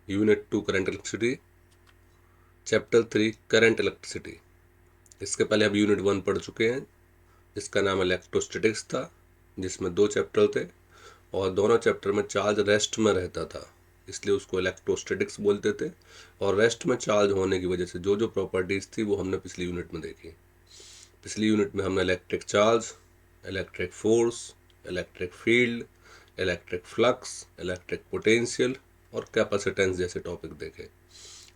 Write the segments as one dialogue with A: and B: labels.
A: Unit 2 current electricity, chapter 3 current electricity. इसके पहले हम यूनिट 1 पढ़ चुके हैं, इसका नाम इलेक्ट्रोस्टैटिक्स था, जिसमें 2 चैप्टर थे और दोनों चैप्टर में चार्ज रेस्ट में रहता था, इसलिए उसको इलेक्ट्रोस्टैटिक्स बोलते थे। और रेस्ट में चार्ज होने की वजह से जो जो प्रॉपर्टीज़ थी वो हमने पिछली यूनिट में देखी। पिछली यूनिट में हमने electric charge, electric force, electric field, electric flux, electric potential और कैपेसिटेंस जैसे टॉपिक देखे।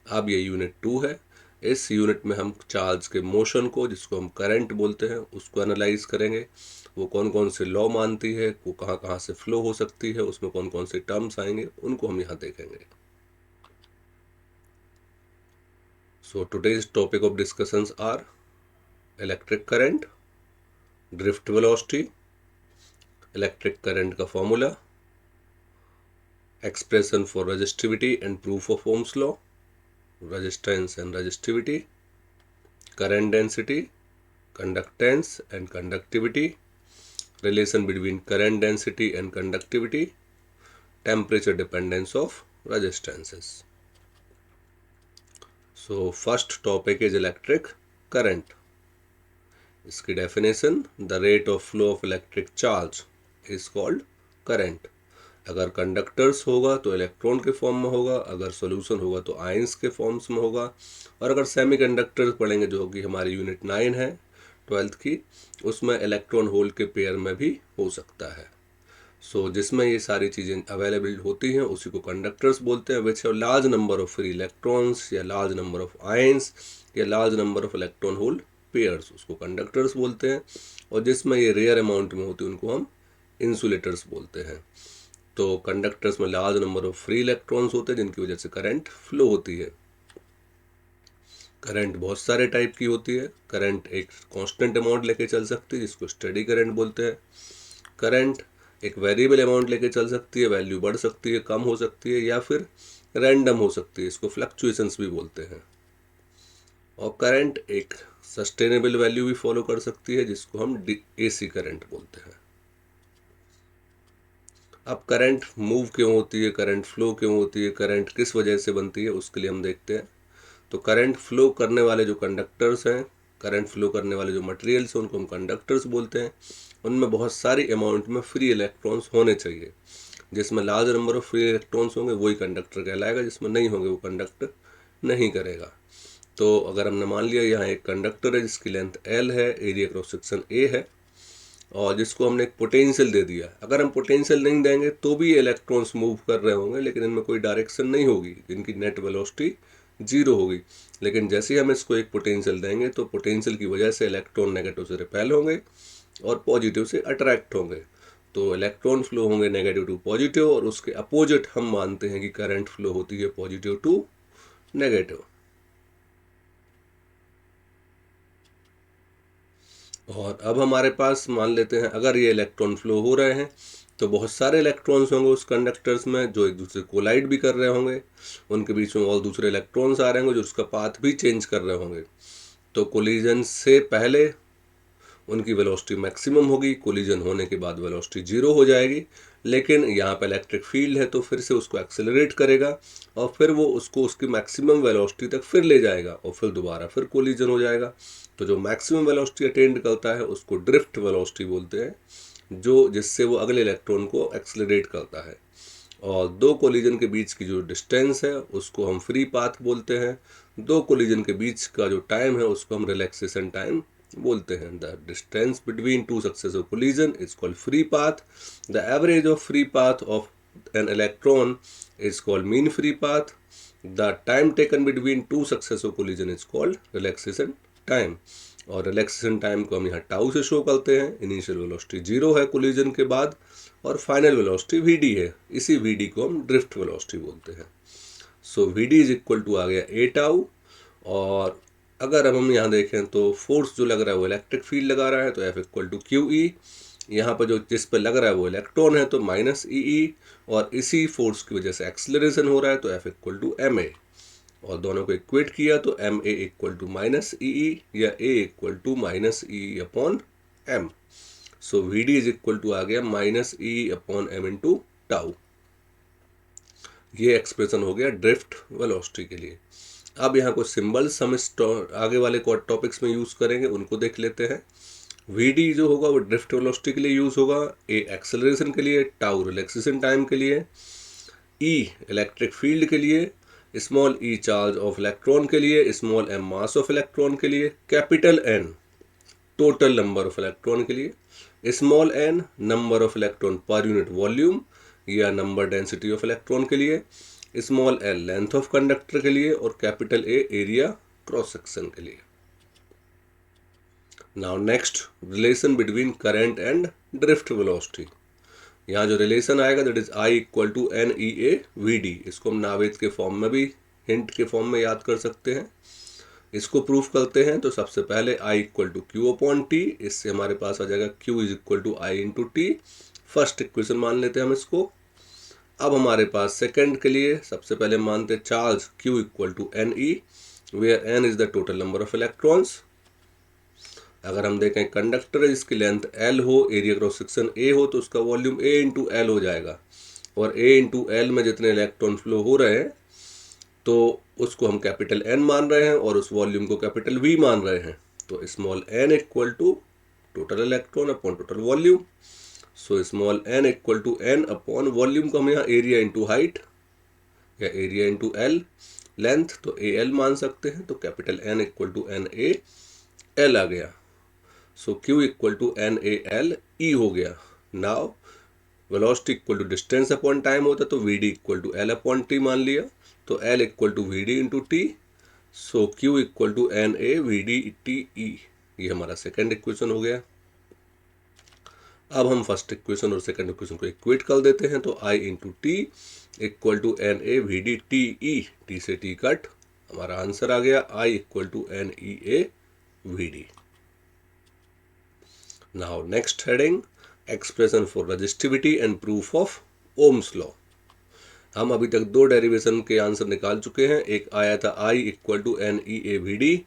A: अब ये यूनिट 2 है। इस यूनिट में हम चार्ज के मोशन को, जिसको हम करंट बोलते हैं, उसको एनालाइज करेंगे। वो कौन कौन से लॉ मानती है, वो कहाँ कहाँ से फ्लो हो सकती है, उसमें कौन कौन से टर्म्स आएंगे, उनको हम यहाँ देखेंगे। So today's topic of discussions are electric current, drift velocity, electric current का formula, expression for resistivity and proof of Ohm's law, resistance and resistivity, current density, conductance and conductivity, relation between current density and conductivity, temperature dependence of resistances. So first topic is electric current. इसकी definition, the rate of flow of electric charge is called current. अगर conductors होगा तो electron के form में होगा, अगर solution होगा तो आयंस के फॉर्म्स में होगा, और अगर सेमीकंडक्टर्स पढ़ेंगे जो कि हमारी यूनिट 9 है 12th की, उसमें इलेक्ट्रॉन होल के पेयर में भी हो सकता है। सो जिसमें ये सारी चीज़ें अवेलेबल होती हैं उसी को कंडक्टर्स बोलते हैं, which have large number of free electrons या लार्ज नंबर ऑफ आयंस या large number of electron hole pairs, उसको कंडक्टर्स बोलते हैं। और जिसमें ये रेयर अमाउंट में होती है उनको हम इंसुलेटर्स बोलते हैं। तो कंडक्टर्स में large number of free electrons होते हैं जिनकी वजह से करंट फ्लो होती है। करंट बहुत सारे टाइप की होती है। करंट एक कांस्टेंट अमाउंट लेके चल सकती है जिसको स्टेडी करंट बोलते हैं। करंट एक वेरिएबल अमाउंट लेके चल सकती है, वैल्यू बढ़ सकती है, कम हो सकती है, या फिर रैंडम हो सकती है, इसको फ्लक्चुएशंस भी बोलते हैं। और करंट एक सस्टेनेबल वैल्यू भी फॉलो कर सकती है जिसको हम एसी करंट बोलते हैं। अब करंट मूव क्यों होती है, करंट फ्लो क्यों होती है, करंट किस वजह से बनती है, उसके लिए हम देखते हैं। तो करंट फ्लो करने वाले जो कंडक्टर्स हैं, करंट फ्लो करने वाले जो मटेरियल्स हैं, उनको हम कंडक्टर्स बोलते हैं। उनमें बहुत सारी अमाउंट में फ्री इलेक्ट्रॉन्स होने चाहिए। जिसमें large number of free electrons होंगे वही कंडक्टर कहलाएगा, जिसमें नहीं होंगे वो कंडक्ट नहीं करेगा। तो अगर हमने मान लिया यहाँ एक कंडक्टर है जिसकी लेंथ L है, एरिया क्रॉस सेक्शन A है, और जिसको हमने एक पोटेंशियल दे दिया। अगर हम पोटेंशियल नहीं देंगे तो भी ये इलेक्ट्रॉन्स मूव कर रहे होंगे, लेकिन इनमें कोई डायरेक्शन नहीं होगी, इनकी नेट वेलोसिटी 0 होगी। लेकिन जैसे ही हम इसको एक पोटेंशियल देंगे तो पोटेंशियल की वजह से इलेक्ट्रॉन नेगेटिव से रिपेल होंगे और पॉजिटिव से अट्रैक्ट होंगे। तो इलेक्ट्रॉन फ्लो होंगे नेगेटिव टू पॉजिटिव, और उसके अपोजिट हम मानते हैं कि करंट फ्लो होती है पॉजिटिव टू नेगेटिव। और अब हमारे पास मान लेते हैं अगर ये इलेक्ट्रॉन फ्लो हो रहे हैं तो बहुत सारे इलेक्ट्रॉन्स होंगे उस कंडक्टर्स में जो एक दूसरे को कोलाइड भी कर रहे होंगे, उनके बीच में और दूसरे इलेक्ट्रॉन्स आ रहे होंगे जो उसका पाथ भी चेंज कर रहे होंगे। तो कोलिजन से पहले उनकी वेलोसिटी मैक्सिमम होगी, कोलिजन होने के बाद वेलोसिटी 0 हो जाएगी। लेकिन यहाँ पे इलेक्ट्रिक फील्ड है तो फिर से उसको एक्सेलरेट करेगा और फिर वो उसको उसकी मैक्सिमम वेलोसिटी तक फिर ले जाएगा और फिर दोबारा फिर कोलिजन हो जाएगा। तो जो मैक्सिमम वेलोसिटी अटेंड करता है उसको ड्रिफ्ट वेलोसिटी बोलते हैं, जो जिससे वो अगले इलेक्ट्रॉन को एक्सेलरेट करता है। और दो कोलिजन के बीच की जो डिस्टेंस है उसको हम फ्री पाथ बोलते हैं। दो कोलिजन के बीच का जो टाइम है उसको हम रिलैक्सेशन टाइम बोलते हैं। The distance between two successive collision is called free path. The average of free path of an electron is called mean free path. The time taken between two successive collision is called relaxation time. और relaxation time को हम यहाँ tau से show करते हैं। Initial velocity 0 है collision के बाद और फाइनल वेलोसिटी वी है। इसी वी को हम ड्रिफ्ट वेलोसिटी बोलते हैं। So V is equal to आ गया ए टाउ। और अगर अब हम यहाँ देखें तो फोर्स जो लग रहा है वो इलेक्ट्रिक फील्ड लगा रहा है तो F equal to Q E. यहाँ पर जो जिस पर लग रहा है वो इलेक्ट्रॉन है तो माइनस ई। और इसी फोर्स की वजह से एक्सेलरेशन हो रहा है तो F equal to M A. और दोनों को इक्वेट किया तो M A equal to minus E या A equal to minus E upon M. So V D is equal to आ गया minus E upon M into tau. ये expression हो गया ड्रिफ्ट वेलोसिटी के लिए। अब यहाँ कुछ सिंबल्स हम इस आगे वाले टॉपिक्स में यूज़ करेंगे, उनको देख लेते हैं। VD जो होगा वो ड्रिफ्ट वेलोसिटी के लिए यूज़ होगा, A एक्सेलरेशन के लिए, टाउ रिलैक्सेशन टाइम के लिए, E इलेक्ट्रिक फील्ड के लिए, small e charge of electron के लिए, small m mass of electron के लिए, capital N total number of electron के लिए, small n number of electron per unit volume या नंबर डेंसिटी ऑफ इलेक्ट्रॉन के लिए, small l length of conductor के लिए, और capital A area cross section के लिए। Now next, relation between current and drift velocity. यहाँ जो रिलेशन आएगा that is I equal to NEA/VD। इसको हम नावेद के फॉर्म में भी, हिंट के फॉर्म में याद कर सकते हैं। इसको प्रूफ करते हैं तो सबसे पहले I इक्वल टू Q/T, इससे हमारे पास आ जाएगा Q is equal to I/T। First equation मान लेते हैं हम इसको। अब हमारे पास सेकंड के लिए सबसे पहले मानते हैं charge Q equal to NE, where N is the total number of electrons. अगर हम देखें कंडक्टर है जिसकी लेंथ L हो, एरिया क्रॉस सेक्शन A हो, तो उसका वॉल्यूम A इंटू L हो जाएगा, और A इंटू L में जितने इलेक्ट्रॉन फ्लो हो रहे हैं तो उसको हम कैपिटल N मान रहे हैं और उस वॉल्यूम को कैपिटल V मान रहे हैं। तो small n equal to total electron upon total volume. So small n equal to n upon volume को हम यहाँ एरिया इंटू हाइट या एरिया इंटू L लेंथ, तो AL मान सकते हैं। तो capital N equal to NaL आ गया। So Q equal to NaLE हो गया। Now velocity equal to distance upon time होता तो VD equal to L upon T मान लिया, तो L equal to VD into T। So Q equal to NaVDTE। ये हमारा सेकेंड इक्वेशन हो गया। अब हम फर्स्ट इक्वेशन और सेकेंड इक्वेशन को इक्वेट कर देते हैं, तो I into T equal to NaVDTE। T से T कट, हमारा आंसर आ गया I equal to NeaVD। Now next heading, expression for resistivity and proof of Ohm's law. हम अभी तक दो डेरिवेशन के आंसर निकाल चुके हैं। एक आया था I इक्वल टू NeaVD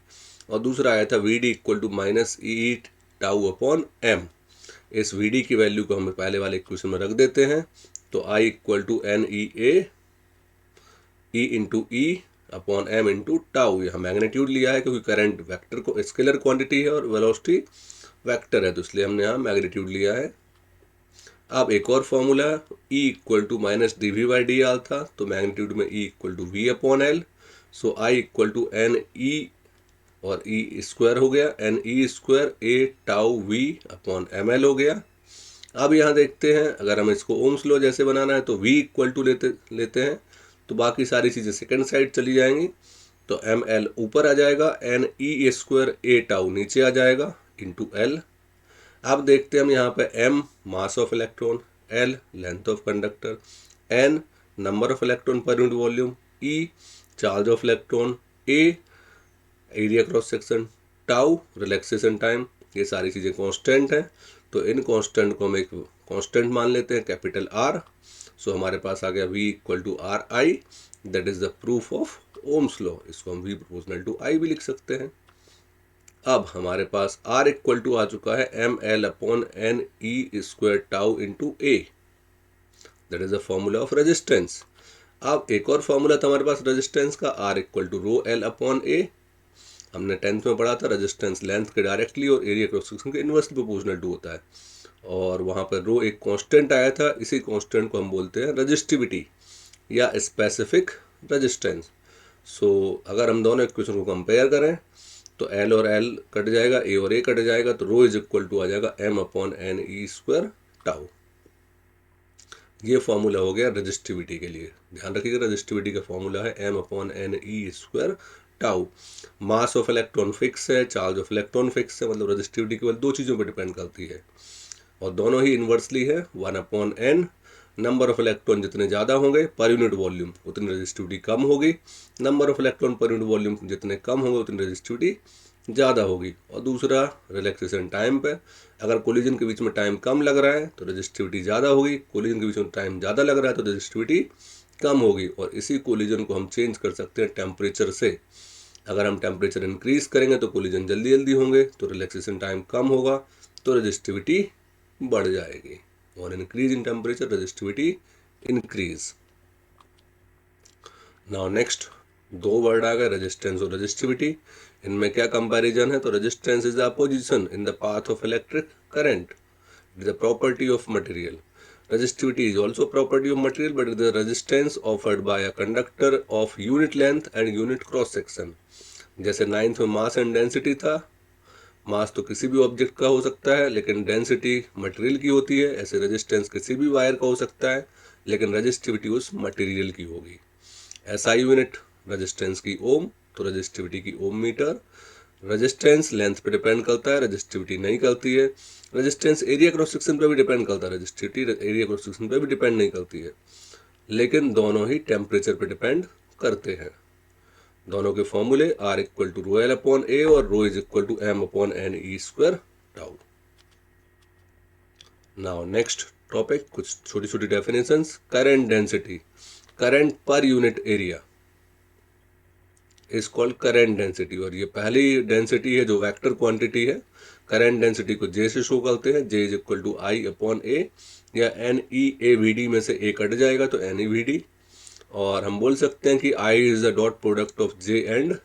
A: और दूसरा आया था VD equal to minus E tau upon M। इस VD की वैल्यू को हम पहले वाले इक्वेशन में रख देते हैं, तो I equal to NeA E into E upon M into tau. यहाँ मैग्नीट्यूड लिया है क्योंकि करंट वेक्टर को स्केलर क्वांटिटी है और वेलोसिटी वेक्टर है, तो इसलिए हमने यहाँ मैग्नीट्यूड लिया है। अब एक और formula E equal to minus dV/dr था, तो मैग्नीट्यूड में E equal to V upon L। So I equal to NE और E स्क्वायर हो गया, NE square A tau V upon ML हो गया। अब यहाँ देखते हैं, अगर हम इसको ओम्स लॉ जैसे बनाना है तो V इक्वल टू लेते हैं, तो बाकी सारी चीज़ें सेकंड साइड चली जाएंगी। तो ML ऊपर आ जाएगा, NE स्क्वायर A टाउ नीचे आ जाएगा इंटू L। अब देखते हैं हम यहाँ पे M mass of electron, L length of conductor, N number of electron per unit volume, E charge of electron, A area cross section, tau relaxation time. ये सारी चीज़ें कांस्टेंट हैं, तो इन कांस्टेंट को हम एक कांस्टेंट मान लेते हैं कैपिटल R। सो हमारे पास आ गया V equal to RI, that is the proof of Ohm's law. इसको हम V प्रोपोर्शनल टू I भी लिख सकते हैं। अब हमारे पास R इक्वल टू आ चुका है ML upon NE square tau into A, that is the formula of resistance. अब एक और फॉर्मूला था हमारे पास रेजिस्टेंस का, R equal to rho L upon A। हमने 10th में पढ़ा था रेजिस्टेंस लेंथ के डायरेक्टली और एरिया क्रॉस सेक्शन के इनवर्सली प्रोपोर्शनल टू होता है, और वहाँ पर रो एक कांस्टेंट आया था। इसी कांस्टेंट को हम बोलते हैं रेजिस्टिविटी या स्पेसिफिक रेजिस्टेंस। सो अगर हम दोनों इक्वेशन को कंपेयर करें तो L और L कट जाएगा, A और A कट जाएगा, तो रो इज इक्वल टू आ जाएगा M upon NE square tau. ये फॉर्मूला हो गया रेजिस्टिविटी के लिए। ध्यान रखिएगा रेजिस्टिविटी का फॉर्मूला है M upon NE square tau. Mass of electron fix है, चार्ज ऑफ इलेक्ट्रॉन फिक्स है, मतलब रेजिस्टिविटी केवल दो चीज़ों पर डिपेंड करती है और दोनों ही इन्वर्सली है। 1 upon N, number of electron जितने ज़्यादा होंगे पर यूनिट वॉल्यूम उतनी रेजिस्टिविटी कम होगी, number of electron per unit volume जितने कम होंगे उतनी रेजिस्टिविटी ज़्यादा होगी। और दूसरा रिलैक्सेशन टाइम पे, अगर कोलिजन के बीच में टाइम कम लग रहा है तो रेजिस्टिविटी ज़्यादा होगी, कोलिजन के बीच में टाइम ज़्यादा लग रहा है तो रेजिस्टिविटी कम होगी। और इसी कोलिजन को हम चेंज कर सकते हैं टेम्परेचर से। अगर हम टेम्परेचर इंक्रीज करेंगे तो कोलिजन जल्दी जल्दी होंगे, तो रिलैक्सेशन टाइम कम होगा तो रेजिस्टिविटी बढ़ जाएगी। और increase in temperature resistivity increase. Now next, दो वर्ड आ गए, रेजिस्टेंस और रेजिस्टिविटी। इनमें क्या कंपैरिजन है? तो resistance is the opposition in the path of electric current, it is a property of material. Resistivity is also a property of material, but it is the resistance offered by a conductor of unit length and unit cross section. जैसे ninth में mass and density था, मास तो किसी भी object का हो सकता है लेकिन डेंसिटी मटेरियल की होती है, ऐसे रेजिस्टेंस किसी भी वायर का हो सकता है लेकिन रेजिस्टिविटी उस मटेरियल की होगी। ऐसा यूनिट रेजिस्टेंस की ओम, तो रेजिस्टिविटी की ओम मीटर। रेजिस्टेंस लेंथ पे डिपेंड करता है, रेजिस्टिविटी नहीं करती है। रेजिस्टेंस एरिया क्रॉस सेक्शन पे भी डिपेंड करता है, रेजिस्टिविटी एरिया क्रॉस सेक्शन पे भी डिपेंड नहीं करती है, लेकिन दोनों ही टेम्परेचर पे डिपेंड करते हैं। दोनों के फॉर्मूले are equal to rho L upon A और rho is equal to M upon N E square tau. Now next topic, कुछ छोटी छोटी डेफिनेशंस। Current density, current per unit area is called current density, और ये पहली डेंसिटी है जो वेक्टर क्वांटिटी है। करंट डेंसिटी को जे से शो करते हैं, J is equal to I upon A, या N E A V D में से ए कट जाएगा तो एन ई वी डी, और हम बोल सकते हैं कि I is the dot product of J and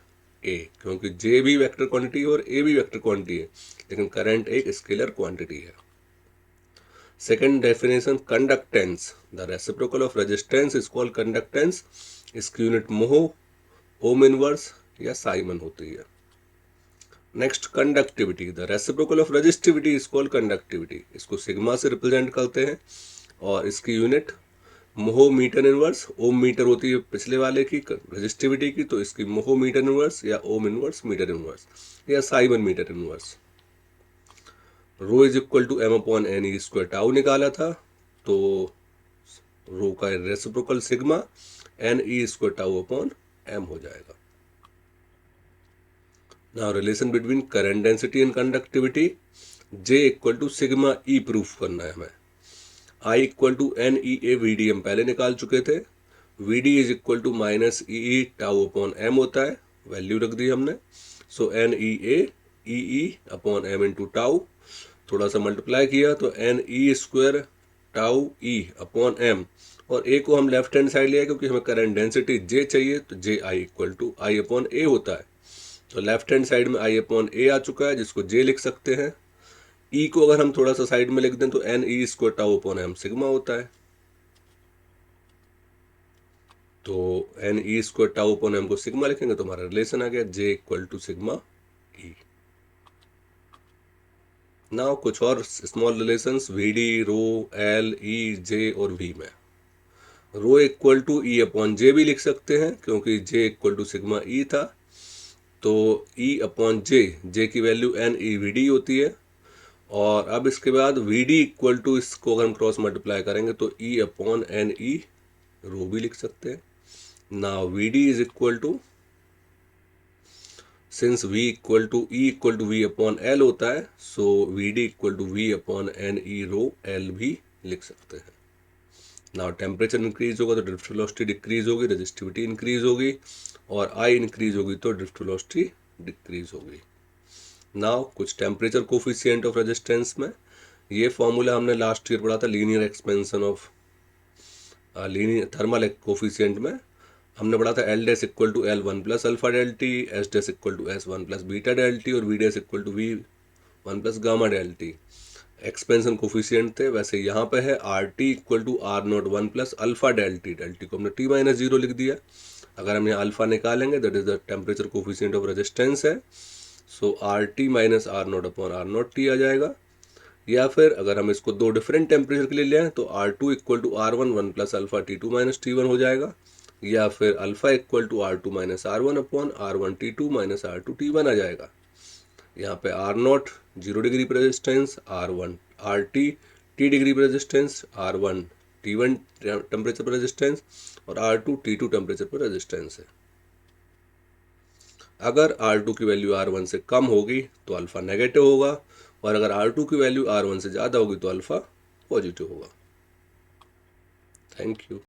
A: A, क्योंकि जे भी वेक्टर क्वांटिटी है और ए भी वेक्टर क्वांटिटी है, लेकिन करंट एक स्केलर क्वांटिटी है। Second definition, conductance, the reciprocal of resistance is called conductance. इसकी यूनिट मोह, ओम इनवर्स या साइमन होती है। Next, conductivity, the reciprocal of resistivity is called conductivity. इसको सिग्मा से रिप्रेजेंट करते हैं और इसकी यूनिट मोह मीटर इनवर्स, ओम मीटर होती है पिछले वाले की रेजिस्टिविटी की, तो इसकी मोह मीटर इनवर्स या ओम इनवर्स मीटर इनवर्स या siemens metre inverse. Rho is equal to M upon N E square tau निकाला था, तो रो का reciprocal sigma N E square tau upon M हो जाएगा। Now relation between current density and conductivity, J equal to sigma E proof करना है हमें। I equal to N E A V D हम पहले निकाल चुके थे। V D is equal to minus E tau upon M होता है, वैल्यू रख दी हमने। So N E upon M into tau, थोड़ा सा मल्टीप्लाई किया तो N E square tau E upon M, और ए को हम लेफ्ट हैंड साइड लिया क्योंकि हमें करंट डेंसिटी जे चाहिए, तो जे आई इक्वल टू आई अपॉन ए होता है। तो लेफ्ट हैंड साइड में आई अपॉन ए आ चुका है जिसको जे लिख सकते हैं। ई को अगर हम थोड़ा सा साइड में लिख दें तो N E square tau upon M sigma होता है। तो N E square tau upon M को सिग्मा लिखेंगे तो हमारा रिलेशन आ गया J equal to sigma E. Now कुछ और small relations, V D, rho, L, E, J और वी में। Rho equal to E upon J भी लिख सकते हैं क्योंकि J equal to sigma E था, तो ई अपॉन जे की value N E V D होती है। और अब इसके बाद वी डी इक्वल टू, इसको अगर हम क्रॉस मल्टीप्लाई करेंगे तो ई अपॉन एन ई रो भी लिख सकते हैं। Now V D is equal to, since V equal to E equal to V upon L होता है, so V D equal to V upon N E rho L भी लिख सकते हैं। नाउ टेम्परेचर इंक्रीज होगा तो ड्रिफ्ट वेलोसिटी डिक्रीज होगी, resistivity increase होगी, और आई इंक्रीज होगी तो ड्रिफ्ट वेलोसिटी डिक्रीज होगी। नाउ कुछ टेम्परेचर कोफिशिएंट ऑफ रेजिस्टेंस में, ये फॉर्मूला हमने लास्ट ईयर पढ़ा था linear expansion of linear thermal coefficient में। हमने पढ़ा था L dash equal to L one plus alpha del T, S dash equal to S one plus beta del T, और V dash equal to V one plus gamma del T. Expansion coefficient थे, वैसे यहाँ पे है R T equal to R naught one plus alpha del T को हमने T minus zero लिख दिया। अगर हम यहाँ अल्फा निकालेंगे that is the temperature coefficient of resistance है, so R T minus R naught upon R naught T आ जाएगा। या फिर अगर हम इसको दो डिफरेंट टेम्परेचर के लिए लें तो R two equal to R one one plus alpha T two minus T one हो जाएगा, या फिर alpha equal to R two minus R one upon R one T two minus R two T one आ जाएगा। यहाँ पे R naught 0 degree पर resistance, R one R T T degree पर resistance, R one T one temperature पर resistance, और R two T to temperature पर resistance है। अगर R2 की वैल्यू R1 से कम होगी तो अल्फा नेगेटिव होगा, और अगर R2 की वैल्यू R1 से ज़्यादा होगी तो अल्फा पॉजिटिव होगा। Thank you.